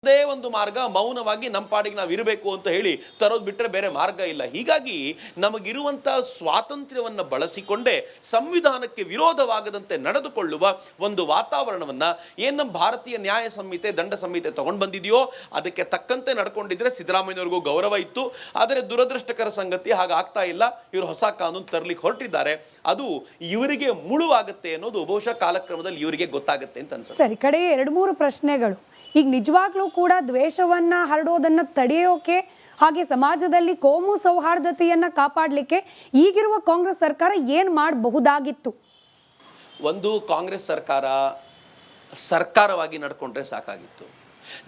ಅದೇ ಒಂದು ಮಾರ್ಗ ಮೌನವಾಗಿ ನಮ್ಮ ಪಾಡಿಗೆ ನಾವು ಇರಬೇಕು ಅಂತ ಹೇಳಿ ತರೋದು ಬಿಟ್ಟರೆ ಬೇರೆ ಮಾರ್ಗ ಇಲ್ಲ. ಹೀಗಾಗಿ ನಮಗಿರುವಂಥ ಸ್ವಾತಂತ್ರ್ಯವನ್ನು ಬಳಸಿಕೊಂಡೇ ಸಂವಿಧಾನಕ್ಕೆ ವಿರೋಧವಾಗದಂತೆ ನಡೆದುಕೊಳ್ಳುವ ಒಂದು ವಾತಾವರಣವನ್ನು ಏನು ನಮ್ಮ ಭಾರತೀಯ ನ್ಯಾಯ ಸಂಹಿತೆ ದಂಡ ಸಂಹಿತೆ ತಗೊಂಡು ಬಂದಿದೆಯೋ ಅದಕ್ಕೆ ತಕ್ಕಂತೆ ನಡ್ಕೊಂಡಿದ್ರೆ ಸಿದ್ದರಾಮಯ್ಯನವ್ರಿಗೂ ಗೌರವ ಇತ್ತು. ಆದರೆ ದುರದೃಷ್ಟಕರ ಸಂಗತಿ ಹಾಗಾಗ್ತಾ ಇಲ್ಲ. ಇವರು ಹೊಸ ಕಾನೂನು ತರಲಿಕ್ಕೆ ಹೊರಟಿದ್ದಾರೆ. ಅದು ಇವರಿಗೆ ಮುಳುವಾಗುತ್ತೆ ಅನ್ನೋದು ಬಹುಶಃ ಕಾಲಕ್ರಮದಲ್ಲಿ ಇವರಿಗೆ ಗೊತ್ತಾಗುತ್ತೆ ಅಂತ ಅನ್ಸುತ್ತೆ. ಸರಿ, ಕಡೆ 2-3 ಪ್ರಶ್ನೆಗಳು. ಈಗ ನಿಜವಾಗ್ಲೂ ಕೂಡ ದ್ವೇಷವನ್ನ ಹರಡೋದನ್ನ ತಡೆಯೋಕೆ ಹಾಗೆ ಸಮಾಜದಲ್ಲಿ ಕೋಮು ಸೌಹಾರ್ದತೆಯನ್ನ ಕಾಪಾಡಲಿಕ್ಕೆ ಈಗಿರುವ ಕಾಂಗ್ರೆಸ್ ಸರ್ಕಾರ ಏನು ಮಾಡಬಹುದಾಗಿತ್ತು? ಒಂದು, ಕಾಂಗ್ರೆಸ್ ಸರ್ಕಾರವಾಗಿ ನಡ್ಕೊಂಡ್ರೆ ಸಾಕಾಗಿತ್ತು.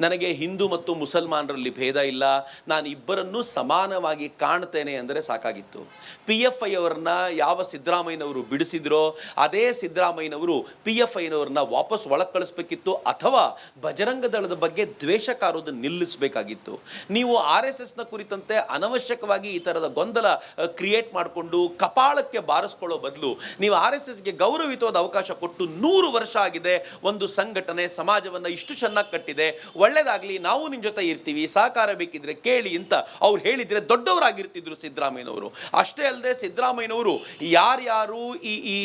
ನನಗೆ ಹಿಂದೂ ಮತ್ತು ಮುಸಲ್ಮಾನರಲ್ಲಿ ಭೇದ ಇಲ್ಲ, ನಾನು ಇಬ್ಬರನ್ನೂ ಸಮಾನವಾಗಿ ಕಾಣ್ತೇನೆ ಅಂದರೆ ಸಾಕಾಗಿತ್ತು. PFI ಅವರನ್ನ ಯಾವ ಸಿದ್ದರಾಮಯ್ಯನವರು ಬಿಡಿಸಿದ್ರೋ ಅದೇ ಸಿದ್ದರಾಮಯ್ಯನವರು PFIನವ್ರನ್ನ ವಾಪಸ್ ಒಳಗೆ ಕಳಿಸ್ಬೇಕಿತ್ತು, ಅಥವಾ ಬಜರಂಗ ದಳದ ಬಗ್ಗೆ ದ್ವೇಷ ಕಾರೋದನ್ನು ನಿಲ್ಲಿಸಬೇಕಾಗಿತ್ತು. ನೀವು RSSನ ಕುರಿತಂತೆ ಅನವಶ್ಯಕವಾಗಿ ಈ ಥರದ ಗೊಂದಲ ಕ್ರಿಯೇಟ್ ಮಾಡಿಕೊಂಡು ಕಪಾಳಕ್ಕೆ ಬಾರಿಸ್ಕೊಳ್ಳೋ ಬದಲು ನೀವು RSSಗೆ ಗೌರವಯುತವಾದ ಅವಕಾಶ ಕೊಟ್ಟು 100 ವರ್ಷ ಆಗಿದೆ, ಒಂದು ಸಂಘಟನೆ ಸಮಾಜವನ್ನು ಇಷ್ಟು ಚೆನ್ನಾಗಿ ಕಟ್ಟಿದೆ, ಒಳ್ಳೇದಾಗ್ಲಿ, ನಾವು ನಿಮ್ಮ ಜೊತೆ ಇರ್ತೀವಿ, ಸಹಕಾರ ಬೇಕಿದ್ರೆ ಕೇಳಿ ಅಂತ ಅವ್ರು ಹೇಳಿದ್ರೆ ದೊಡ್ಡವರಾಗಿರ್ತಿದ್ರು ಸಿದ್ದರಾಮಯ್ಯನವರು. ಅಷ್ಟೇ ಅಲ್ಲದೆ ಸಿದ್ದರಾಮಯ್ಯನವರು ಯಾರ್ಯಾರು ಈ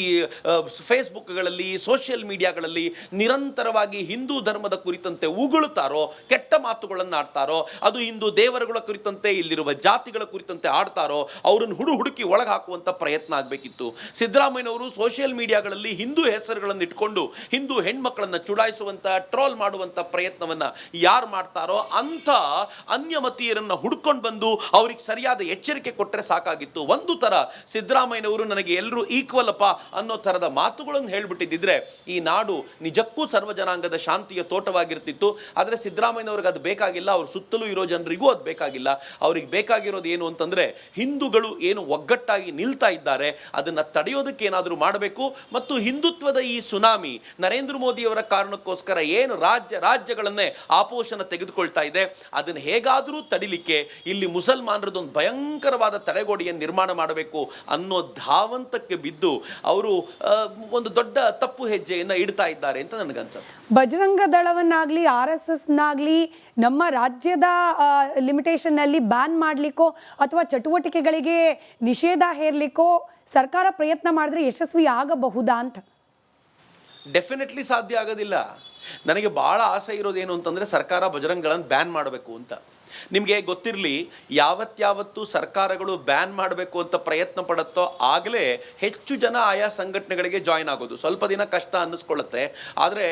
ಫೇಸ್ಬುಕ್ಗಳಲ್ಲಿ ಸೋಷಿಯಲ್ ಮೀಡಿಯಾಗಳಲ್ಲಿ ನಿರಂತರವಾಗಿ ಹಿಂದೂ ಧರ್ಮದ ಕುರಿತಂತೆ ಉಗುಳುತ್ತಾರೋ, ಕೆಟ್ಟ ಮಾತುಗಳನ್ನು ಆಡ್ತಾರೋ, ಅದು ಹಿಂದೂ ದೇವರುಗಳ ಕುರಿತಂತೆ ಇಲ್ಲಿರುವ ಜಾತಿಗಳ ಕುರಿತಂತೆ ಆಡ್ತಾರೋ ಅವರನ್ನು ಹುಡುಕಿ ಒಳಗೆ ಹಾಕುವಂಥ ಪ್ರಯತ್ನ ಆಗಬೇಕಿತ್ತು. ಸಿದ್ದರಾಮಯ್ಯನವರು ಸೋಷಿಯಲ್ ಮೀಡಿಯಾಗಳಲ್ಲಿ ಹಿಂದೂ ಹೆಸರುಗಳನ್ನು ಇಟ್ಕೊಂಡು ಹಿಂದೂ ಹೆಣ್ಮಕ್ಳನ್ನು ಚುಡಾಯಿಸುವಂಥ ಟ್ರೋಲ್ ಮಾಡುವಂಥ ಪ್ರಯತ್ನವನ್ನು ಯಾರು ಮಾಡ್ತಾರೋ ಅಂಥ ಅನ್ಯಮತೀಯರನ್ನು ಹುಡ್ಕೊಂಡು ಬಂದು ಅವ್ರಿಗೆ ಸರಿಯಾದ ಎಚ್ಚರಿಕೆ ಕೊಟ್ಟರೆ ಸಾಕಾಗಿತ್ತು. ಒಂದು ಥರ ಸಿದ್ದರಾಮಯ್ಯನವರು ನನಗೆ ಎಲ್ಲರೂ ಈಕ್ವಲ್ ಅಪ್ಪ ಅನ್ನೋ ಥರದ ಮಾತುಗಳನ್ನು ಹೇಳಿಬಿಟ್ಟಿದ್ದಿದ್ರೆ ಈ ನಾಡು ನಿಜಕ್ಕೂ ಸರ್ವಜನಾಂಗದ ಶಾಂತಿಯ ತೋಟವಾಗಿರ್ತಿತ್ತು. ಆದರೆ ಸಿದ್ದರಾಮಯ್ಯನವ್ರಿಗೆ ಅದು ಬೇಕಾಗಿಲ್ಲ, ಅವ್ರ ಸುತ್ತಲೂ ಇರೋ ಜನರಿಗೂ ಅದು ಬೇಕಾಗಿಲ್ಲ. ಅವ್ರಿಗೆ ಬೇಕಾಗಿರೋದು ಏನು ಅಂತಂದರೆ ಹಿಂದೂಗಳು ಏನು ಒಗ್ಗಟ್ಟಾಗಿ ನಿಲ್ತಾ ಇದ್ದಾರೆ ಅದನ್ನು ತಡೆಯೋದಕ್ಕೆ ಏನಾದರೂ ಮಾಡಬೇಕು. ಮತ್ತು ಹಿಂದುತ್ವದ ಈ ಸುನಾಮಿ ನರೇಂದ್ರ ಮೋದಿಯವರ ಕಾರಣಕ್ಕೋಸ್ಕರ ಏನು ರಾಜ್ಯಗಳನ್ನೇ ಆಪೋಷಣ ತೆಗೆದುಕೊಳ್ತಾ ಇದೆ, ಅದನ್ನು ಹೇಗಾದರೂ ತಡಿಲಿಕ್ಕೆ ಇಲ್ಲಿ ಮುಸಲ್ಮಾನರದೊಂದು ಭಯಂಕರವಾದ ತಡೆಗೋಡೆಯನ್ನು ನಿರ್ಮಾಣ ಮಾಡಬೇಕು ಅನ್ನೋ ಧಾವಂತಕ್ಕೆ ಬಿದ್ದು ಅವರು ಒಂದು ದೊಡ್ಡ ತಪ್ಪು ಹೆಜ್ಜೆಯನ್ನು ಇಡ್ತಾ ಇದ್ದಾರೆ ಅಂತ ನನಗನ್ಸುತ್ತೆ. ಬಜರಂಗ ದಳವನ್ನಾಗಲಿ RSSನಾಗಲಿ ನಮ್ಮ ರಾಜ್ಯದ ಲಿಮಿಟೇಷನ್ನಲ್ಲಿ ಬ್ಯಾನ್ ಮಾಡಲಿಕ್ಕೋ ಅಥವಾ ಚಟುವಟಿಕೆಗಳಿಗೆ ನಿಷೇಧ ಹೇರಲಿಕ್ಕೋ ಸರ್ಕಾರ ಪ್ರಯತ್ನ ಮಾಡಿದ್ರೆ ಯಶಸ್ವಿ ಆಗಬಹುದಾ ಅಂತ? ಡೆಫಿನೆಟ್ಲಿ ಸಾಧ್ಯ ಆಗೋದಿಲ್ಲ. ನನಗೆ ಭಾಳ ಆಸೆ ಇರೋದೇನು ಅಂತಂದರೆ ಸರ್ಕಾರ ಬಜರಂಗಗಳನ್ನು ಬ್ಯಾನ್ ಮಾಡಬೇಕು ಅಂತ. ನಿಮಗೆ ಗೊತ್ತಿರಲಿ, ಯಾವತ್ತು ಸರ್ಕಾರಗಳು ಬ್ಯಾನ್ ಮಾಡಬೇಕು ಅಂತ ಪ್ರಯತ್ನ ಪಡುತ್ತೋ ಆಗಲೇ ಹೆಚ್ಚು ಜನ ಆಯಾ ಸಂಘಟನೆಗಳಿಗೆ ಜಾಯ್ನ್ ಆಗೋದು. ಸ್ವಲ್ಪ ದಿನ ಕಷ್ಟ ಅನ್ನಿಸ್ಕೊಳ್ಳುತ್ತೆ, ಆದರೆ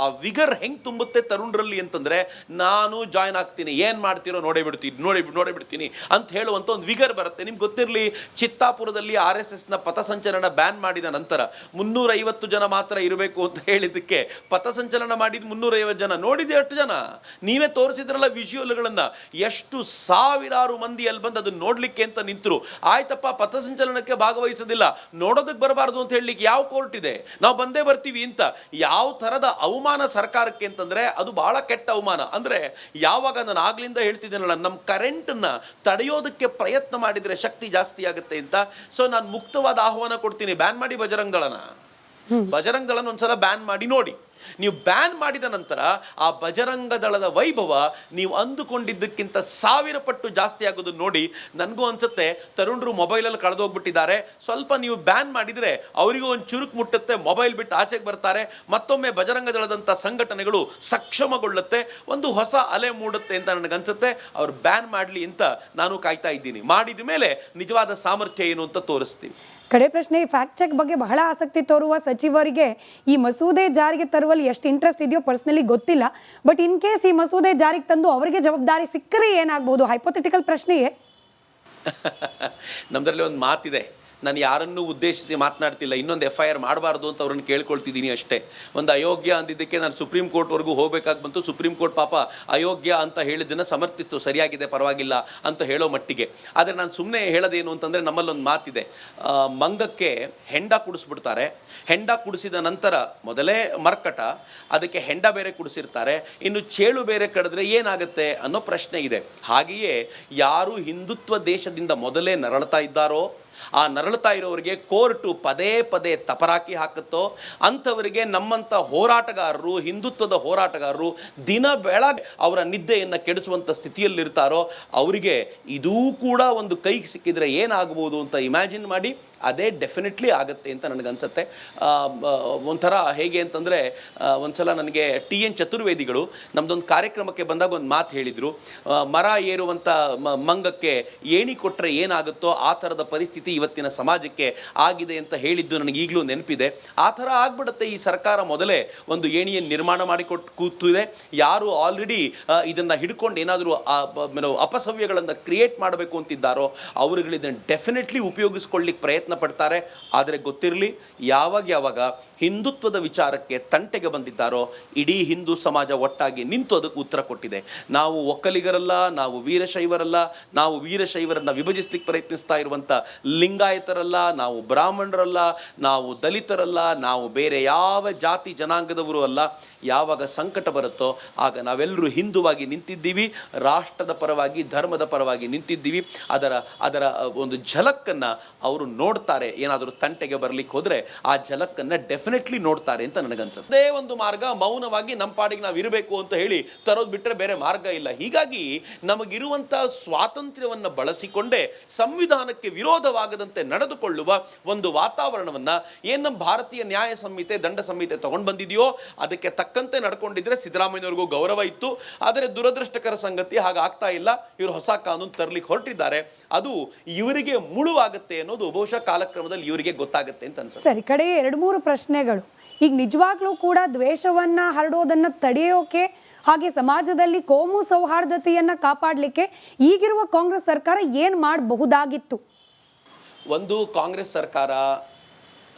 ಆ ವಿಗರ್ ಹೆಂಗೆ ತುಂಬುತ್ತೆ ತರುಣರಲ್ಲಿ ಅಂತಂದರೆ ನಾನು ಜಾಯ್ನ್ ಆಗ್ತೀನಿ, ಏನು ಮಾಡ್ತೀರೋ ನೋಡೇ ಬಿಡ್ತೀನಿ ಅಂತ ಹೇಳುವಂಥ ಒಂದು ವಿಗರ್ ಬರುತ್ತೆ. ನಿಮ್ಗೆ ಗೊತ್ತಿರಲಿ, ಚಿತ್ತಾಪುರದಲ್ಲಿ RSSನ ಪಥಸಂಚಲನ ಬ್ಯಾನ್ ಮಾಡಿದ ನಂತರ 350 ಜನ ಮಾತ್ರ ಇರಬೇಕು ಅಂತ ಹೇಳಿದ್ದಕ್ಕೆ ಪಥಸಂಚಲನ ಮಾಡಿದ 350 ಜನ. ನೋಡಿದೆ ಎಷ್ಟು ಜನ? ನೀವೇ ತೋರಿಸಿದ್ರಲ್ಲ ವಿಷುವಲ್ಗಳನ್ನು. ಎಷ್ಟು ಸಾವಿರಾರು ಮಂದಿ ಅಲ್ಲಿ ಬಂದು ಅದನ್ನು ನೋಡ್ಲಿಕ್ಕೆ ಅಂತ ನಿಂತರು. ಆಯ್ತಪ್ಪ, ಪಥಸಂಚಲನಕ್ಕೆ ಭಾಗವಹಿಸೋದಿಲ್ಲ, ನೋಡೋದಕ್ಕೆ ಬರಬಾರ್ದು ಅಂತ ಹೇಳಲಿಕ್ಕೆ ಯಾವ ಕೋರ್ಟ್ ಇದೆ? ನಾವು ಬಂದೇ ಬರ್ತೀವಿ ಅಂತ. ಯಾವ ಥರದ ಅವಮಾನ ಸರ್ಕಾರಕ್ಕೆ ಅಂತಂದರೆ ಅದು ಬಹಳ ಕೆಟ್ಟ ಅವಮಾನ. ಅಂದರೆ ಯಾವಾಗ ನಾನು ಆಗ್ಲಿಂದ ಹೇಳ್ತಿದ್ದೇನಲ್ಲ, ನಮ್ಮ ಕರೆಂಟನ್ನು ತಡೆಯೋದಕ್ಕೆ ಪ್ರಯತ್ನ ಮಾಡಿದರೆ ಶಕ್ತಿ ಜಾಸ್ತಿ ಆಗುತ್ತೆ ಅಂತ. ಸೊ ನಾನು ಮುಕ್ತವಾದ ಆಹ್ವಾನ ಕೊಡ್ತೀನಿ, ಬ್ಯಾನ್ ಮಾಡಿ ಬಜರಂಗ ದಳನ ಒಂದ್ಸಲ ಬ್ಯಾನ್ ಮಾಡಿ ನೋಡಿ. ನೀವು ಬ್ಯಾನ್ ಮಾಡಿದ ನಂತರ ಆ ಬಜರಂಗ ದಳದ ವೈಭವ ನೀವು ಅಂದುಕೊಂಡಿದ್ದಕ್ಕಿಂತ 1000 ಪಟ್ಟು ಜಾಸ್ತಿ ಆಗೋದನ್ನು ನೋಡಿ ನನಗೂ ಅನ್ಸುತ್ತೆ ತರುಣರು ಮೊಬೈಲಲ್ಲಿ ಕಳೆದೋಗ್ಬಿಟ್ಟಿದ್ದಾರೆ. ಸ್ವಲ್ಪ ನೀವು ಬ್ಯಾನ್ ಮಾಡಿದರೆ ಅವರಿಗೂ ಒಂದು ಚುರುಕು ಮುಟ್ಟುತ್ತೆ, ಮೊಬೈಲ್ ಬಿಟ್ಟು ಆಚೆಗೆ ಬರ್ತಾರೆ, ಮತ್ತೊಮ್ಮೆ ಬಜರಂಗ ದಳದಂಥ ಸಂಘಟನೆಗಳು ಸಕ್ಷಮಗೊಳ್ಳುತ್ತೆ, ಒಂದು ಹೊಸ ಅಲೆ ಮೂಡುತ್ತೆ ಅಂತ ನನಗನ್ಸುತ್ತೆ. ಅವ್ರು ಬ್ಯಾನ್ ಮಾಡಲಿ ಅಂತ ನಾನು ಕಾಯ್ತಾ ಇದ್ದೀನಿ. ಮಾಡಿದ ಮೇಲೆ ನಿಜವಾದ ಸಾಮರ್ಥ್ಯ ಏನು ಅಂತ ತೋರಿಸ್ತೀವಿ. ಕಡೆ ಪ್ರಶ್ನೆ, ಫ್ಯಾಕ್ಟ್ ಚೆಕ್ ಬಗ್ಗೆ ಬಹಳ ಆಸಕ್ತಿ ತೋರುವ ಸಚಿವರಿಗೆ ಈ ಮಸೂದೆ ಜಾರಿಗೆ ತರುವಲ್ಲಿ ಎಷ್ಟು ಇಂಟ್ರೆಸ್ಟ್ ಇದೆಯೋ ಪರ್ಸನಲಿ ಗೊತ್ತಿಲ್ಲ. ಬಟ್ ಇನ್ ಕೇಸ್ ಈ ಮಸೂದೆ ಜಾರಿಗೆ ತಂದು ಅವರಿಗೆ ಜವಾಬ್ದಾರಿ ಸಿಕ್ಕರೆ ಏನಾಗಬಹುದು? ಹೈಪೋಥೆಟಿಕಲ್ ಪ್ರಶ್ನೆಯೇ. ನಮ್ಮದ್ರಲ್ಲಿ ಒಂದು ಮಾತಿದೆ, ನಾನು ಯಾರನ್ನೂ ಉದ್ದೇಶಿಸಿ ಮಾತನಾಡ್ತಿಲ್ಲ, ಇನ್ನೊಂದು FIR ಮಾಡಬಾರ್ದು ಅಂತ ಅವ್ರನ್ನ ಕೇಳ್ಕೊಳ್ತಿದ್ದೀನಿ ಅಷ್ಟೇ. ಒಂದು ಅಯೋಗ್ಯ ಅಂದಿದ್ದಕ್ಕೆ ನಾನು ಸುಪ್ರೀಂ ಕೋರ್ಟ್ವರೆಗೂ ಹೋಗಬೇಕಾಗಿ ಬಂತು. ಸುಪ್ರೀಂ ಕೋರ್ಟ್ ಪಾಪ ಅಯೋಗ್ಯ ಅಂತ ಹೇಳಿದ್ದನ್ನು ಸಮರ್ಥಿಸ್ತು, ಸರಿಯಾಗಿದೆ ಪರವಾಗಿಲ್ಲ ಅಂತ ಹೇಳೋ ಮಟ್ಟಿಗೆ. ಆದರೆ ನಾನು ಸುಮ್ಮನೆ ಹೇಳೋದೇನು ಅಂತಂದರೆ, ನಮ್ಮಲ್ಲೊಂದು ಮಾತಿದೆ, ಮಂಗಕ್ಕೆ ಹೆಂಡ ಕುಡಿಸ್ಬಿಡ್ತಾರೆ, ಹೆಂಡ ಕುಡಿಸಿದ ನಂತರ ಮೊದಲೇ ಮರ್ಕಟ, ಅದಕ್ಕೆ ಹೆಂಡ ಬೇರೆ ಕುಡಿಸಿರ್ತಾರೆ, ಇನ್ನು ಚೇಳು ಬೇರೆ ಕಡಿದ್ರೆ ಏನಾಗುತ್ತೆ ಅನ್ನೋ ಪ್ರಶ್ನೆ ಇದೆ. ಹಾಗೆಯೇ ಯಾರು ಹಿಂದುತ್ವ ದೇಶದಿಂದ ಮೊದಲೇ ನರಳ್ತಾ ಇದ್ದಾರೋ ಆ ನರಳುತ್ತಾ ಇರೋರಿಗೆ ಕೋರ್ಟು ಪದೇ ಪದೇ ತಪರಾಕಿ ಹಾಕುತ್ತೋ ಅಂಥವರಿಗೆ ನಮ್ಮಂಥ ಹೋರಾಟಗಾರರು, ಹಿಂದುತ್ವದ ಹೋರಾಟಗಾರರು ದಿನ ಬೆಳಗ್ಗೆ ಅವರ ನಿದ್ದೆಯನ್ನು ಕೆಡಿಸುವಂಥ ಸ್ಥಿತಿಯಲ್ಲಿರ್ತಾರೋ ಅವರಿಗೆ ಇದೂ ಕೂಡ ಒಂದು ಕೈಗೆ ಸಿಕ್ಕಿದರೆ ಏನಾಗ್ಬೋದು ಅಂತ ಇಮ್ಯಾಜಿನ್ ಮಾಡಿ. ಅದೇ ಡೆಫಿನೆಟ್ಲಿ ಆಗುತ್ತೆ ಅಂತ ನನಗನ್ಸುತ್ತೆ. ಒಂಥರ ಹೇಗೆ ಅಂತಂದರೆ ಒಂದ್ಸಲ ನನಗೆ TN ಚತುರ್ವೇದಿಗಳು ನಮ್ಮದೊಂದು ಕಾರ್ಯಕ್ರಮಕ್ಕೆ ಬಂದಾಗ ಒಂದು ಮಾತು ಹೇಳಿದರು. ಮರ ಏರುವಂಥ ಮಂಗಕ್ಕೆ ಏಣಿ ಕೊಟ್ಟರೆ ಏನಾಗುತ್ತೋ ಆ ಥರದ ಪರಿಸ್ಥಿತಿ ಇವತ್ತಿನ ಸಮಾಜಕ್ಕೆ ಆಗಿದೆ ಅಂತ ಹೇಳಿದ್ದು ನನಗೆ ಈಗಲೂ ನೆನಪಿದೆ. ಆ ಥರ ಆಗ್ಬಿಡುತ್ತೆ. ಈ ಸರ್ಕಾರ ಮೊದಲೇ ಒಂದು ಏಣಿಯನ್ನು ನಿರ್ಮಾಣ ಮಾಡಿಕೊಟ್ಟು ಕೂತಿದೆ. ಯಾರು ಆಲ್ರೆಡಿ ಇದನ್ನು ಹಿಡ್ಕೊಂಡು ಏನಾದರೂ ಅಪಸವ್ಯಗಳನ್ನು ಕ್ರಿಯೇಟ್ ಮಾಡಬೇಕು ಅಂತಿದ್ದಾರೋ ಅವರುಗಳು ಇದನ್ನು ಡೆಫಿನೆಟ್ಲಿ ಉಪಯೋಗಿಸ್ಕೊಳ್ಳಿಕ್ಕೆ ಪ್ರಯತ್ನ ಪಡ್ತಾರೆ. ಆದರೆ ಗೊತ್ತಿರಲಿ, ಯಾವಾಗ ಹಿಂದುತ್ವದ ವಿಚಾರಕ್ಕೆ ತಂಟೆಗೆ ಬಂದಿದ್ದಾರೋ ಇಡೀ ಹಿಂದೂ ಸಮಾಜ ಒಟ್ಟಾಗಿ ನಿಂತು ಅದಕ್ಕೆ ಉತ್ತರ ಕೊಟ್ಟಿದೆ. ನಾವು ಒಕ್ಕಲಿಗರಲ್ಲ, ನಾವು ವೀರಶೈವರಲ್ಲ, ನಾವು ವೀರಶೈವರನ್ನು ವಿಭಜಿಸ್ಲಿಕ್ಕೆ ಪ್ರಯತ್ನಿಸ್ತಾ ಇರುವಂಥ ಲಿಂಗಾಯತರಲ್ಲ, ನಾವು ಬ್ರಾಹ್ಮಣರಲ್ಲ, ನಾವು ದಲಿತರಲ್ಲ, ನಾವು ಬೇರೆ ಯಾವ ಜಾತಿ ಜನಾಂಗದವರು ಅಲ್ಲ. ಯಾವಾಗ ಸಂಕಟ ಬರುತ್ತೋ ಆಗ ನಾವೆಲ್ಲರೂ ಹಿಂದುವಾಗಿ ನಿಂತಿದ್ದೀವಿ, ರಾಷ್ಟ್ರದ ಪರವಾಗಿ, ಧರ್ಮದ ಪರವಾಗಿ ನಿಂತಿದ್ದೀವಿ. ಅದರ ಒಂದು ಝಲಕ್ಕನ್ನು ಅವರು ನೋಡ್ತಾರೆ. ಏನಾದರೂ ತಂಟೆಗೆ ಬರಲಿಕ್ಕೆ ಹೋದರೆ ಆ ಝಲಕ್ಕನ್ನು ಡೆಫಿನೆಟ್ಲಿ ನೋಡ್ತಾರೆ ಅಂತ ನನಗನ್ಸುತ್ತೆ. ಅದೇ ಒಂದು ಮಾರ್ಗ, ಮೌನವಾಗಿ ನಮ್ಮ ಪಾಡಿಗೆ ನಾವು ಇರಬೇಕು ಅಂತ ಹೇಳಿ ತರೋದು ಬಿಟ್ಟರೆ ಬೇರೆ ಮಾರ್ಗ ಇಲ್ಲ. ಹೀಗಾಗಿ ನಮಗಿರುವಂಥ ಸ್ವಾತಂತ್ರ್ಯವನ್ನು ಬಳಸಿಕೊಂಡೇ ಸಂವಿಧಾನಕ್ಕೆ ವಿರೋಧವಾಗದಂತೆ ನಡೆದುಕೊಳ್ಳುವ ಒಂದು ವಾತಾವರಣವನ್ನು ಏನು ನಮ್ಮ ಭಾರತೀಯ ನ್ಯಾಯ ಸಂಹಿತೆ, ದಂಡ ಸಂಹಿತೆ ತಗೊಂಡು ಬಂದಿದೆಯೋ ಅದಕ್ಕೆ ತಕ್ಕಂತೆ ನಡ್ಕೊಂಡಿದ್ರೆ ಸಿದ್ದರಾಮಯ್ಯವ್ರಿಗೂ ಗೌರವ ಇತ್ತು. ಆದರೆ ದುರದೃಷ್ಟಕರ ಸಂಗತಿ ಹಾಗಾಗ್ತಾ ಇಲ್ಲ. ಇವರು ಹೊಸ ಕಾನೂನು ತರಲಿಕ್ಕೆ ಹೊರಟಿದ್ದಾರೆ. ಅದು ಇವರಿಗೆ ಮುಳುವಾಗುತ್ತೆ ಅನ್ನೋದು ಬಹುಶಃ ಕಾಲಕ್ರಮದಲ್ಲಿ ಇವರಿಗೆ ಗೊತ್ತಾಗುತ್ತೆ ಅಂತ ಅನ್ಸುತ್ತೆ. ಸರಿ, ಕಡೆ 2-3 ಪ್ರಶ್ನೆಗಳು. ಈಗ ನಿಜವಾಗ್ಲೂ ಕೂಡ ದ್ವೇಷವನ್ನ ಹರಡೋದನ್ನ ತಡೆಯೋಕೆ ಹಾಗೆ ಸಮಾಜದಲ್ಲಿ ಕೋಮು ಸೌಹಾರ್ದತೆಯನ್ನ ಕಾಪಾಡಲಿಕ್ಕೆ ಈಗಿರುವ ಕಾಂಗ್ರೆಸ್ ಸರ್ಕಾರ ಏನು ಮಾಡಬಹುದಾಗಿತ್ತು? ಒಂದು, ಕಾಂಗ್ರೆಸ್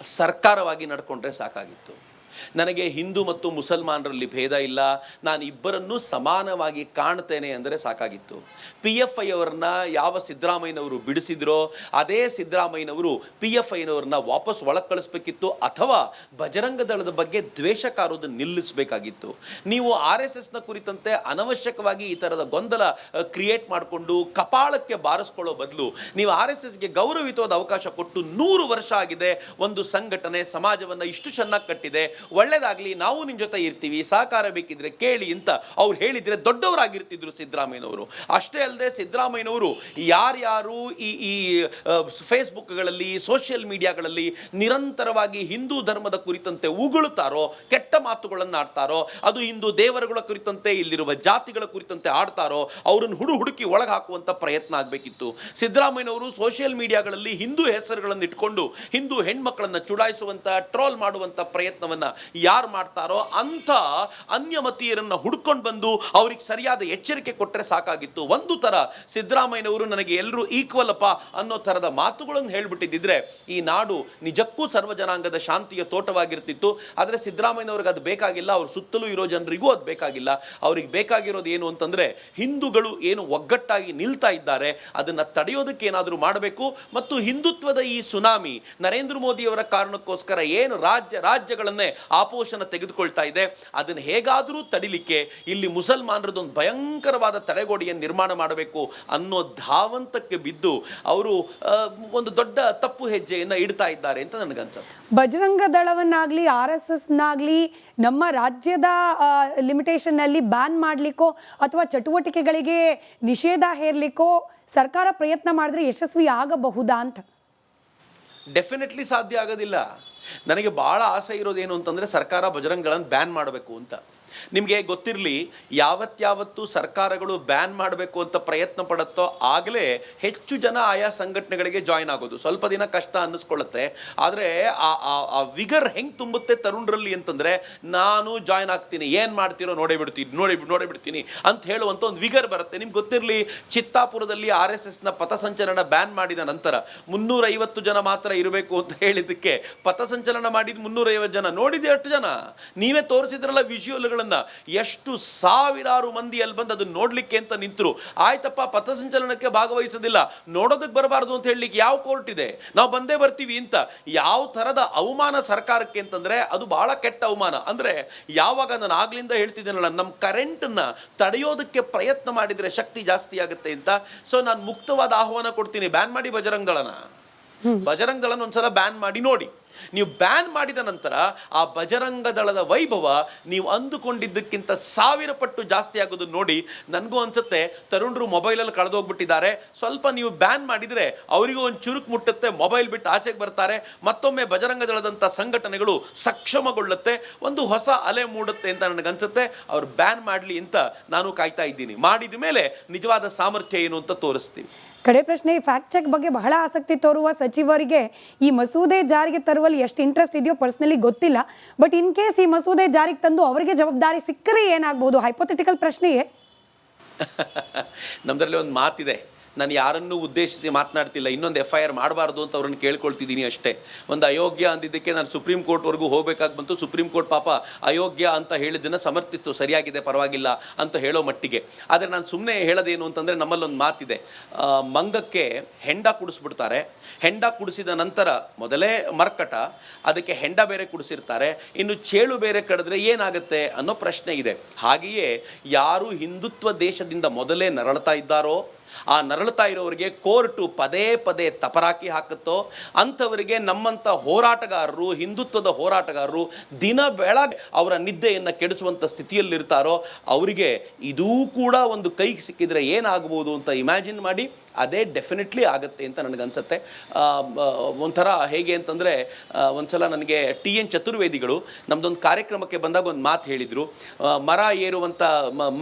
ಸರ್ಕಾರವಾಗಿ ನಡ್ಕೊಂಡ್ರೆ ಸಾಕಾಗಿತ್ತು. ನನಗೆ ಹಿಂದೂ ಮತ್ತು ಮುಸಲ್ಮಾನರಲ್ಲಿ ಭೇದ ಇಲ್ಲ, ನಾನು ಇಬ್ಬರನ್ನೂ ಸಮಾನವಾಗಿ ಕಾಣ್ತೇನೆ ಅಂದರೆ ಸಾಕಾಗಿತ್ತು. PFI ಅವರನ್ನ ಯಾವ ಸಿದ್ದರಾಮಯ್ಯನವರು ಬಿಡಿಸಿದ್ರೋ ಅದೇ ಸಿದ್ದರಾಮಯ್ಯನವರು PFIನವ್ರನ್ನ ವಾಪಸ್ ಒಳಗೆ ಕಳಿಸ್ಬೇಕಿತ್ತು, ಅಥವಾ ಬಜರಂಗ ದಳದ ಬಗ್ಗೆ ದ್ವೇಷ ಕಾರೋದನ್ನು ನಿಲ್ಲಿಸಬೇಕಾಗಿತ್ತು. ನೀವು RSSನ ಕುರಿತಂತೆ ಅನವಶ್ಯಕವಾಗಿ ಈ ಥರದ ಗೊಂದಲ ಕ್ರಿಯೇಟ್ ಮಾಡಿಕೊಂಡು ಕಪಾಳಕ್ಕೆ ಬಾರಿಸ್ಕೊಳ್ಳೋ ಬದಲು ನೀವು RSSಗೆ ಗೌರವಿತವಾದ ಅವಕಾಶ ಕೊಟ್ಟು 100 ವರ್ಷ ಆಗಿದೆ ಒಂದು ಸಂಘಟನೆ ಸಮಾಜವನ್ನು ಇಷ್ಟು ಚೆನ್ನಾಗಿ ಕಟ್ಟಿದೆ, ಒಳ್ಳೇದಾಗಲಿ, ನಾವು ನಿಮ್ಮ ಜೊತೆ ಇರ್ತೀವಿ, ಸಹಕಾರ ಬೇಕಿದ್ರೆ ಕೇಳಿ ಅಂತ ಅವ್ರು ಹೇಳಿದರೆ ದೊಡ್ಡವರಾಗಿರ್ತಿದ್ರು ಸಿದ್ದರಾಮಯ್ಯನವರು. ಅಷ್ಟೇ ಅಲ್ಲದೆ ಸಿದ್ದರಾಮಯ್ಯನವರು ಯಾರ್ಯಾರು ಈ ಫೇಸ್ಬುಕ್ಗಳಲ್ಲಿ, ಸೋಷಿಯಲ್ ಮೀಡಿಯಾಗಳಲ್ಲಿ ನಿರಂತರವಾಗಿ ಹಿಂದೂ ಧರ್ಮದ ಕುರಿತಂತೆ ಉಗುಳುತ್ತಾರೋ, ಕೆಟ್ಟ ಮಾತುಗಳನ್ನು ಆಡ್ತಾರೋ, ಅದು ಹಿಂದೂ ದೇವರುಗಳ ಕುರಿತಂತೆ, ಇಲ್ಲಿರುವ ಜಾತಿಗಳ ಕುರಿತಂತೆ ಆಡ್ತಾರೋ ಅವರನ್ನು ಹುಡುಕಿ ಒಳಗೆ ಹಾಕುವಂಥ ಪ್ರಯತ್ನ ಆಗಬೇಕಿತ್ತು. ಸಿದ್ದರಾಮಯ್ಯನವರು ಸೋಷಿಯಲ್ ಮೀಡಿಯಾಗಳಲ್ಲಿ ಹಿಂದೂ ಹೆಸರುಗಳನ್ನು ಇಟ್ಕೊಂಡು ಹಿಂದೂ ಹೆಣ್ಮಕ್ಳನ್ನು ಚುಡಾಯಿಸುವಂಥ, ಟ್ರೋಲ್ ಮಾಡುವಂಥ ಪ್ರಯತ್ನವನ್ನು ಯಾರು ಮಾಡ್ತಾರೋ ಅಂಥ ಅನ್ಯಮತೀಯರನ್ನು ಹುಡ್ಕೊಂಡು ಬಂದು ಅವ್ರಿಗೆ ಸರಿಯಾದ ಎಚ್ಚರಿಕೆ ಕೊಟ್ಟರೆ ಸಾಕಾಗಿತ್ತು. ಒಂದು ಥರ ಸಿದ್ದರಾಮಯ್ಯನವರು ನನಗೆ ಎಲ್ಲರೂ ಈಕ್ವಲ್ ಅಪ್ಪ ಅನ್ನೋ ಥರದ ಮಾತುಗಳನ್ನು ಹೇಳಿಬಿಟ್ಟಿದ್ದಿದ್ರೆ ಈ ನಾಡು ನಿಜಕ್ಕೂ ಸರ್ವಜನಾಂಗದ ಶಾಂತಿಯ ತೋಟವಾಗಿರ್ತಿತ್ತು. ಆದರೆ ಸಿದ್ದರಾಮಯ್ಯನವ್ರಿಗೆ ಅದು ಬೇಕಾಗಿಲ್ಲ, ಅವ್ರ ಸುತ್ತಲೂ ಇರೋ ಜನರಿಗೂ ಅದು ಬೇಕಾಗಿಲ್ಲ. ಅವ್ರಿಗೆ ಬೇಕಾಗಿರೋದು ಏನು ಅಂತಂದರೆ ಹಿಂದೂಗಳು ಏನು ಒಗ್ಗಟ್ಟಾಗಿ ನಿಲ್ತಾ ಇದ್ದಾರೆ ಅದನ್ನು ತಡೆಯೋದಕ್ಕೆ ಏನಾದರೂ ಮಾಡಬೇಕು. ಮತ್ತು ಹಿಂದುತ್ವದ ಈ ಸುನಾಮಿ ನರೇಂದ್ರ ಮೋದಿಯವರ ಕಾರಣಕ್ಕೋಸ್ಕರ ಏನು ರಾಜ್ಯಗಳನ್ನೇ ಆಪೋಷಣ ತೆಗೆದುಕೊಳ್ತಾ ಇದೆ, ಅದನ್ನು ಹೇಗಾದರೂ ತಡಿಲಿಕ್ಕೆ ಇಲ್ಲಿ ಮುಸಲ್ಮಾನರದೊಂದು ಭಯಂಕರವಾದ ತಡೆಗೋಡೆಯನ್ನು ನಿರ್ಮಾಣ ಮಾಡಬೇಕು ಅನ್ನೋ ಧಾವಂತಕ್ಕೆ ಬಿದ್ದು ಅವರು ಒಂದು ದೊಡ್ಡ ತಪ್ಪು ಹೆಜ್ಜೆಯನ್ನು ಇಡ್ತಾ ಇದ್ದಾರೆ ಅಂತ ನನಗನ್ಸುತ್ತೆ. ಬಜರಂಗ ದಳವನ್ನಾಗಲಿ RSSನಾಗಲಿ ನಮ್ಮ ರಾಜ್ಯದ ಲಿಮಿಟೇಷನ್ನಲ್ಲಿ ಬ್ಯಾನ್ ಮಾಡಲಿಕ್ಕೋ ಅಥವಾ ಚಟುವಟಿಕೆಗಳಿಗೆ ನಿಷೇಧ ಹೇರಲಿಕ್ಕೋ ಸರ್ಕಾರ ಪ್ರಯತ್ನ ಮಾಡಿದ್ರೆ ಯಶಸ್ವಿ ಆಗಬಹುದಾ ಅಂತ? ಡೆಫಿನೆಟ್ಲಿ ಸಾಧ್ಯ ಆಗೋದಿಲ್ಲ. ನನಗೆ ಭಾಳ ಆಸೆ ಇರೋದೇನು ಅಂತಂದರೆ ಸರ್ಕಾರ ಬಜರಂಗಗಳನ್ನು ಬ್ಯಾನ್ ಮಾಡಬೇಕು ಅಂತ. ನಿಮಗೆ ಗೊತ್ತಿರಲಿ, ಯಾವತ್ತು ಸರ್ಕಾರಗಳು ಬ್ಯಾನ್ ಮಾಡಬೇಕು ಅಂತ ಪ್ರಯತ್ನ ಪಡುತ್ತೋ ಆಗಲೇ ಹೆಚ್ಚು ಜನ ಆಯಾ ಸಂಘಟನೆಗಳಿಗೆ ಜಾಯ್ನ್ ಆಗೋದು. ಸ್ವಲ್ಪ ದಿನ ಕಷ್ಟ ಅನ್ನಿಸ್ಕೊಳ್ಳುತ್ತೆ, ಆದರೆ ಆ ವಿಗರ್ ಹೆಂಗೆ ತುಂಬುತ್ತೆ ತರುಣರಲ್ಲಿ ಅಂತಂದರೆ ನಾನು ಜಾಯ್ನ್ ಆಗ್ತೀನಿ, ಏನು ಮಾಡ್ತೀರೋ ನೋಡೇ ಬಿಡ್ತೀನಿ ಅಂತ ಹೇಳುವಂಥ ಒಂದು ವಿಗರ್ ಬರುತ್ತೆ. ನಿಮ್ಗೆ ಗೊತ್ತಿರಲಿ, ಚಿತ್ತಾಪುರದಲ್ಲಿ RSSನ ಪಥಸಂಚಲನ ಬ್ಯಾನ್ ಮಾಡಿದ ನಂತರ 350 ಜನ ಮಾತ್ರ ಇರಬೇಕು ಅಂತ ಹೇಳಿದ್ದಕ್ಕೆ ಪಥಸಂಚಲನ ಮಾಡಿದ 350 ಜನ. ನೋಡಿದೆ ಎಷ್ಟು ಜನ? ನೀವೇ ತೋರಿಸಿದ್ರಲ್ಲ ವಿಷುವಲ್ಗಳನ್ನು. ಎಷ್ಟು ಸಾವಿರಾರು ಮಂದಿ ಅಲ್ಲಿ ಬಂದು ಅದನ್ನ ನೋಡ್ಲಿಕ್ಕೆ ಅಂತ ನಿಂತರು. ಆಯ್ತಪ್ಪ, ಪಥಸಂಚಲನಕ್ಕೆ ಭಾಗವಹಿಸೋದಿಲ್ಲ, ನೋಡೋದಕ್ಕೆ ಬರಬಾರ್ದು ಅಂತ ಹೇಳಲಿಕ್ಕೆ ಯಾವ ಕೋರ್ಟ್ ಇದೆ? ನಾವು ಬಂದೇ ಬರ್ತೀವಿ ಅಂತ. ಯಾವ ಥರದ ಅವಮಾನ ಸರ್ಕಾರಕ್ಕೆ ಅಂತಂದರೆ ಅದು ಬಹಳ ಕೆಟ್ಟ ಅವಮಾನ. ಅಂದರೆ ಯಾವಾಗ ನಾನು ಆಗ್ಲಿಂದ ಹೇಳ್ತಿದ್ದೇನಲ್ಲ, ನಮ್ಮ ಕರೆಂಟನ್ನು ತಡೆಯೋದಕ್ಕೆ ಪ್ರಯತ್ನ ಮಾಡಿದರೆ ಶಕ್ತಿ ಜಾಸ್ತಿ ಆಗುತ್ತೆ ಅಂತ. ಸೊ ನಾನು ಮುಕ್ತವಾದ ಆಹ್ವಾನ ಕೊಡ್ತೀನಿ, ಬ್ಯಾನ್ ಮಾಡಿ ಬಜರಂಗ ದಳನ. ಬಜರಂಗ ದಳನ ಒಂದ್ಸಲ ಬ್ಯಾನ್ ಮಾಡಿ ನೋಡಿ. ನೀವು ಬ್ಯಾನ್ ಮಾಡಿದ ನಂತರ ಆ ಬಜರಂಗ ದಳದ ವೈಭವ ನೀವು ಅಂದುಕೊಂಡಿದ್ದಕ್ಕಿಂತ 1000 ಪಟ್ಟು ಜಾಸ್ತಿ ಆಗೋದು ನೋಡಿ. ನನಗೂ ಅನ್ಸುತ್ತೆ ತರುಣರು ಮೊಬೈಲಲ್ಲಿ ಕಳೆದೋಗ್ಬಿಟ್ಟಿದ್ದಾರೆ, ಸ್ವಲ್ಪ ನೀವು ಬ್ಯಾನ್ ಮಾಡಿದರೆ ಅವರಿಗೂ ಒಂದು ಚುರುಕು ಮುಟ್ಟುತ್ತೆ, ಮೊಬೈಲ್ ಬಿಟ್ಟು ಆಚೆಗೆ ಬರ್ತಾರೆ, ಮತ್ತೊಮ್ಮೆ ಬಜರಂಗ ದಳದಂಥ ಸಂಘಟನೆಗಳು ಸಕ್ಷಮಗೊಳ್ಳುತ್ತೆ, ಒಂದು ಹೊಸ ಅಲೆ ಮೂಡುತ್ತೆ ಅಂತ ನನಗನ್ಸುತ್ತೆ. ಅವ್ರು ಬ್ಯಾನ್ ಮಾಡಲಿ ಅಂತ ನಾನು ಕಾಯ್ತಾ ಇದ್ದೀನಿ. ಮಾಡಿದ ಮೇಲೆ ನಿಜವಾದ ಸಾಮರ್ಥ್ಯ ಏನು ಅಂತ ತೋರಿಸ್ತೀವಿ. ಕಡೆ ಪ್ರಶ್ನೆ, ಈ ಫ್ಯಾಕ್ಟ್ ಚೆಕ್ ಬಗ್ಗೆ ಬಹಳ ಆಸಕ್ತಿ ತೋರುವ ಸಚಿವರಿಗೆ ಈ ಮಸೂದೆ ಜಾರಿಗೆ ತರುವಲ್ಲಿ ಎಷ್ಟು ಇಂಟ್ರೆಸ್ಟ್ ಇದೆಯೋ ಪರ್ಸನಲಿ ಗೊತ್ತಿಲ್ಲ. ಬಟ್ ಇನ್ ಕೇಸ್ ಈ ಮಸೂದೆ ಜಾರಿಗೆ ತಂದು ಅವರಿಗೆ ಜವಾಬ್ದಾರಿ ಸಿಕ್ಕರೆ ಏನಾಗ್ಬೋದು? ಹೈಪೋಥೆಟಿಕಲ್ ಪ್ರಶ್ನೆಯೇ. ನಮ್ಮದ್ರಲ್ಲಿ ಒಂದು ಮಾತಿದೆ, ನಾನು ಯಾರನ್ನೂ ಉದ್ದೇಶಿಸಿ ಮಾತನಾಡ್ತಿಲ್ಲ, ಇನ್ನೊಂದು FIR ಮಾಡಬಾರ್ದು ಅಂತ ಅವ್ರನ್ನ ಕೇಳ್ಕೊಳ್ತಿದ್ದೀನಿ ಅಷ್ಟೇ. ಒಂದು ಅಯೋಗ್ಯ ಅಂದಿದ್ದಕ್ಕೆ ನಾನು ಸುಪ್ರೀಂ ಕೋರ್ಟ್ವರೆಗೂ ಹೋಗಬೇಕಾಗಿ ಬಂತು. ಸುಪ್ರೀಂ ಕೋರ್ಟ್ ಪಾಪ ಅಯೋಗ್ಯ ಅಂತ ಹೇಳಿದ್ದನ್ನು ಸಮರ್ಥಿಸ್ತು, ಸರಿಯಾಗಿದೆ ಪರವಾಗಿಲ್ಲ ಅಂತ ಹೇಳೋ ಮಟ್ಟಿಗೆ. ಆದರೆ ನಾನು ಸುಮ್ಮನೆ ಹೇಳೋದೇನು ಅಂತಂದರೆ, ನಮ್ಮಲ್ಲೊಂದು ಮಾತಿದೆ, ಮಂಗಕ್ಕೆ ಹೆಂಡ ಕುಡಿಸ್ಬಿಡ್ತಾರೆ, ಹೆಂಡ ಕುಡಿಸಿದ ನಂತರ ಮೊದಲೇ ಮರ್ಕಟ, ಅದಕ್ಕೆ ಹೆಂಡ ಬೇರೆ ಕುಡಿಸಿರ್ತಾರೆ, ಇನ್ನು ಚೇಳು ಬೇರೆ ಕಡಿದ್ರೆ ಏನಾಗುತ್ತೆ ಅನ್ನೋ ಪ್ರಶ್ನೆ ಇದೆ. ಹಾಗೆಯೇ ಯಾರು ಹಿಂದುತ್ವ ದೇಶದಿಂದ ಮೊದಲೇ ನರಳ್ತಾ ಇದ್ದಾರೋ, ಆ ನರಳುತ್ತಾ ಇರೋರಿಗೆ ಕೋರ್ಟು ಪದೇ ಪದೇ ತಪರಾಕಿ ಹಾಕುತ್ತೋ, ಅಂಥವರಿಗೆ ನಮ್ಮಂಥ ಹೋರಾಟಗಾರರು, ಹಿಂದುತ್ವದ ಹೋರಾಟಗಾರರು ದಿನ ಬೆಳಗ್ಗೆ ಅವರ ನಿದ್ದೆಯನ್ನು ಕೆಡಿಸುವಂಥ ಸ್ಥಿತಿಯಲ್ಲಿರ್ತಾರೋ ಅವರಿಗೆ ಇದೂ ಕೂಡ ಒಂದು ಕೈಗೆ ಸಿಕ್ಕಿದರೆ ಏನಾಗ್ಬೋದು ಅಂತ ಇಮ್ಯಾಜಿನ್ ಮಾಡಿ. ಅದೇ ಡೆಫಿನೆಟ್ಲಿ ಆಗುತ್ತೆ ಅಂತ ನನಗನ್ಸುತ್ತೆ. ಒಂಥರ ಹೇಗೆ ಅಂತಂದರೆ, ಒಂದ್ಸಲ ನನಗೆ TN ಚತುರ್ವೇದಿಗಳು ನಮ್ಮದೊಂದು ಕಾರ್ಯಕ್ರಮಕ್ಕೆ ಬಂದಾಗ ಒಂದು ಮಾತು ಹೇಳಿದರು, ಮರ ಏರುವಂಥ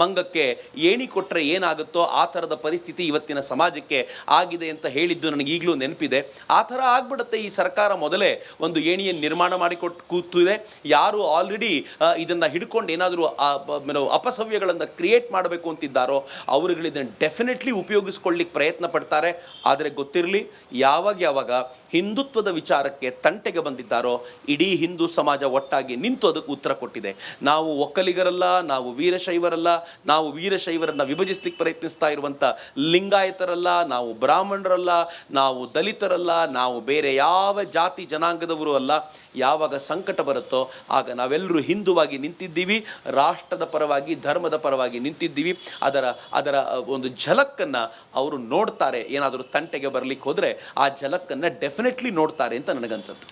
ಮಂಗಕ್ಕೆ ಏಣಿ ಕೊಟ್ಟರೆ ಏನಾಗುತ್ತೋ ಆ ಥರದ ಪರಿಸ್ಥಿತಿ ಇವತ್ತಿನ ಸಮಾಜಕ್ಕೆ ಆಗಿದೆ ಅಂತ ಹೇಳಿದ್ದು ನನಗೆ ಈಗಲೂ ನೆನಪಿದೆ. ಆ ಥರ ಆಗ್ಬಿಡುತ್ತೆ. ಈ ಸರ್ಕಾರ ಮೊದಲೇ ಒಂದು ಏಣಿಯನ್ನು ನಿರ್ಮಾಣ ಮಾಡಿಕೊಟ್ಟು ಕೂತಿದೆ. ಯಾರು ಆಲ್ರೆಡಿ ಇದನ್ನು ಹಿಡ್ಕೊಂಡು ಏನಾದರೂ ಅಪಸವ್ಯಗಳನ್ನು ಕ್ರಿಯೇಟ್ ಮಾಡಬೇಕು ಅಂತಿದ್ದಾರೋ ಅವರುಗಳು ಇದನ್ನು ಡೆಫಿನೆಟ್ಲಿ ಉಪಯೋಗಿಸ್ಕೊಳ್ಳಿಕ್ಕೆ ಪ್ರಯತ್ನ ಪಡ್ತಾರೆ. ಆದರೆ ಗೊತ್ತಿರಲಿ, ಯಾವಾಗ ಹಿಂದುತ್ವದ ವಿಚಾರಕ್ಕೆ ತಂಟೆಗೆ ಬಂದಿದ್ದಾರೋ ಇಡೀ ಹಿಂದೂ ಸಮಾಜ ಒಟ್ಟಾಗಿ ನಿಂತು ಅದಕ್ಕೆ ಉತ್ತರ ಕೊಟ್ಟಿದೆ. ನಾವು ಒಕ್ಕಲಿಗರಲ್ಲ, ನಾವು ವೀರಶೈವರಲ್ಲ, ನಾವು ವೀರಶೈವರನ್ನು ವಿಭಜಿಸ್ಲಿಕ್ಕೆ ಪ್ರಯತ್ನಿಸ್ತಾ ಇರುವಂಥ ಲಿಂಗಾಯತರಲ್ಲ, ನಾವು ಬ್ರಾಹ್ಮಣರಲ್ಲ, ನಾವು ದಲಿತರಲ್ಲ, ನಾವು ಬೇರೆ ಯಾವ ಜಾತಿ ಜನಾಂಗದವರು ಅಲ್ಲ. ಯಾವಾಗ ಸಂಕಟ ಬರುತ್ತೋ ಆಗ ನಾವೆಲ್ಲರೂ ಹಿಂದುವಾಗಿ ನಿಂತಿದ್ದೀವಿ, ರಾಷ್ಟ್ರದ ಪರವಾಗಿ, ಧರ್ಮದ ಪರವಾಗಿ ನಿಂತಿದ್ದೀವಿ. ಅದರ ಒಂದು ಝಲಕ್ಕನ್ನು ಅವರು ನೋಡ್ತಾರೆ. ಏನಾದರೂ ತಂಟೆಗೆ ಬರಲಿಕ್ಕೆ ಹೋದರೆ ಆ ಝಲಕ್ಕನ್ನು ಡೆಫಿನೆಟ್ಲಿ ನೋಡ್ತಾರೆ ಅಂತ ನನಗನ್ಸುತ್ತೆ.